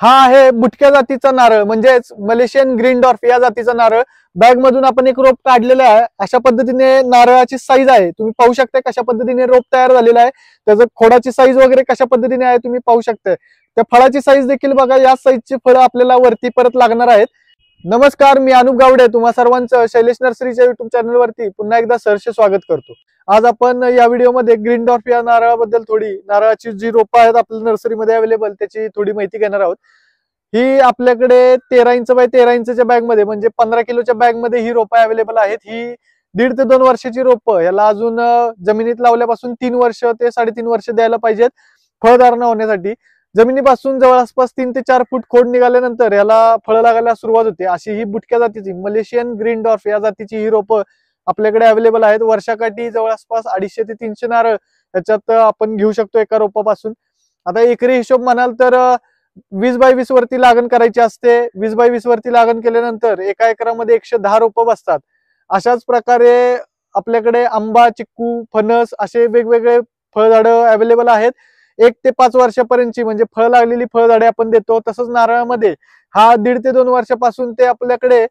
हा आहे बुटक्या जातीचा नारळ म्हणजेच मलेशियन ग्रीन डॉर्फ या जातीचा नारळ। बॅग मधून आपण एक रोप काढलेला आहे। अशा पद्धतीने नारळाची साईज आहे, तुम्ही पाहू शकता कशा पद्धतीने रोप तयार झालेला आहे। त्याचं खोडाची साईज वगैरे कशा पद्धतीने आहे तुम्ही पाहू शकता। त्या फळाची साईज देखील बघा, या साईजची फळं आपल्याला वरती परत लागणार आहेत। नमस्कार, मी अनुप गावडे तुम्हा सर्वांचं शैलेश नर्सरीच्या युट्यूब चॅनलवरती पुन्हा एकदा सहर्ष स्वागत करतो। आज आपण या व्हिडिओमध्ये ग्रीन डॉर्फ या नारळाबद्दल थोडी, नारळाची जी रोपं आहेत आपल्या नर्सरीमध्ये अवेलेबल त्याची थोडी माहिती घेणार आहोत। ही आपल्याकडे 13 इंच बाय 13 इंचच्या बॅग मध्ये म्हणजे 15 किलोच्या बॅग मध्ये ही रोपं अवेलेबल आहेत। ही 1.5 ते 2 वर्षाची रोपं, याला अजून जमिनीत लावल्यापासून 3 वर्ष ते 3.5 वर्ष द्यायला पाहिजेत फळधारणा होण्यासाठी। जमिनीपासून जवळपास 3 ते 4 फूट खोड निघाल्यानंतर याला फळं लागायला सुरुवात होते। अशी ही बुटक्या जातीची मलेशियन ग्रीन डॉर्फ या जातीची ही रोपं आपल्याकडे अवेलेबल आहेत। वर्षाकाठी जवळपास 250 ते 300 नारळ याच्यात आपण घेऊ शकतो एका रोपापासून। आता एकरी हिशोब म्हणाल तर 20 बाय 20 वरती लागण करायची असते। 20 बाय 20 वरती लागण केल्यानंतर एका एकरामध्ये 110 रोपं बसतात। अशाच प्रकारे आपल्याकडे आंबा, चिक्कू, फणस असे वेगवेगळे फळझाडं अवेलेबल आहेत। 1 ते 5 वर्षापर्यंतची म्हणजे फळ लागलेली फळझाडे आपण देतो। तसंच नारळामध्ये हा 1.5 ते 2 वर्षापासून ते आपल्याकडे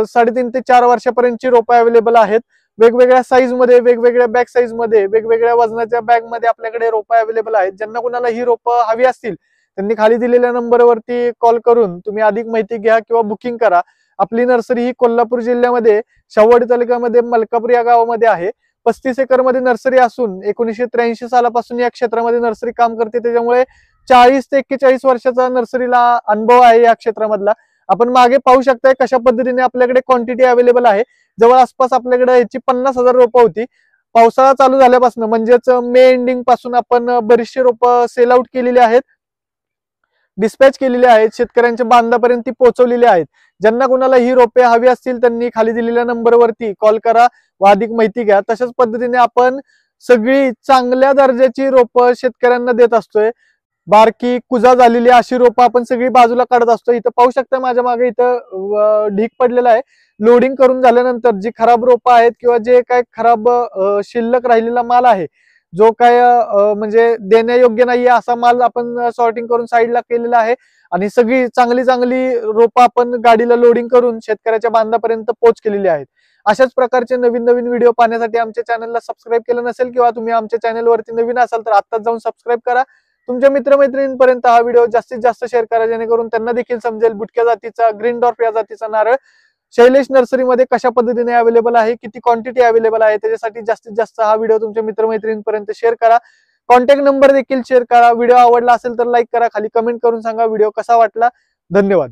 3.5 ते 4 वर्षापर्यंतची रोपं अवेलेबल आहेत। वेगवेगळ्या साईज मध्ये, वेगवेगळ्या बॅग साईज मध्ये, वेगवेगळ्या वजनाच्या बॅग मध्ये आपल्याकडे रोपं अवेलेबल आहेत। ज्यांना कुणाला ही रोपं हवी असतील त्यांनी खाली दिलेल्या नंबरवरती कॉल करून तुम्ही अधिक माहिती घ्या किंवा बुकिंग करा। आपली नर्सरी ही कोल्हापूर जिल्ह्यामध्ये शाहूवाडी तालुक्यामध्ये मलकापूर या गावामध्ये आहे। 35 एकर मध्ये नर्सरी असून 1983 सालापासून या क्षेत्रामध्ये नर्सरी काम करते। त्याच्यामुळे 40 ते 41 वर्षाचा नर्सरीला अनुभव आहे या क्षेत्रामधला। आपण मागे पाहू शकताय कशा पद्धतीने आपल्याकडे क्वांटिटी अवेलेबल आहे। जवळ आसपास आपल्याकडे याची 50,000 रोपं होती। पावसाळा चालू झाल्यापासून म्हणजेच मे एंडिंग पासून आपण बरीचशी रोपं सेल आउट केलेली आहेत, डिस्पॅच केलेली आहेत, शेतकऱ्यांच्या बांधापर्यंत ती पोहोचवलेली आहेत। ज्यांना कोणाला ही रोपे हवी असतील त्यांनी खाली दिलेल्या नंबरवरती कॉल करा व अधिक माहिती घ्या। तशाच पद्धतीने आपण सगळी चांगल्या दर्जाची रोपं शेतकऱ्यांना देत असतोय। बारकी कुजा झालेली अशी रोपं आपण सगळी बाजूला काढत असतो। इथं पाहू शकता माझ्या मागे इथं ढीग पडलेला आहे। लोडिंग करून झाल्यानंतर जी खराब रोपं आहेत किंवा जे काय खराब शिल्लक राहिलेला माल आहे, जो काय म्हणजे देण्यायोग्य नाहीये असा माल आपण सॉर्टिंग करून साईडला केलेला आहे। आणि सगळी चांगली चांगली रोपं आपण गाडीला लोडिंग करून शेतकऱ्याच्या बांधापर्यंत पोच केलेली आहेत। अशाच प्रकारचे नवीन नवीन व्हिडिओ पाहण्यासाठी आमच्या चॅनलला सबस्क्राईब केलं नसेल किंवा तुम्ही आमच्या चॅनलवरती नवीन असाल तर आत्ताच जाऊन सबस्क्राईब करा। तुमच्या मित्रमैत्रिणींपर्यंत हा व्हिडिओ जास्तीत जास्त शेअर करा, जेणेकरून त्यांना देखील समजेल बुटक्या जातीचा ग्रीन डॉर्फ या जातीचा नारळ शैलेश नर्सरीमध्ये कशा पद्धतीने अवेलेबल आहे, किती क्वांटिटी अवेलेबल आहे। त्याच्यासाठी जास्तीत जास्त हा व्हिडिओ तुमच्या मित्रमैत्रिणींपर्यंत शेअर करा। कॉन्टॅक्ट नंबर देखील शेअर करा। व्हिडिओ आवडला असेल तर लाईक करा, खाली कमेंट करून सांगा व्हिडिओ कसा वाटला। धन्यवाद।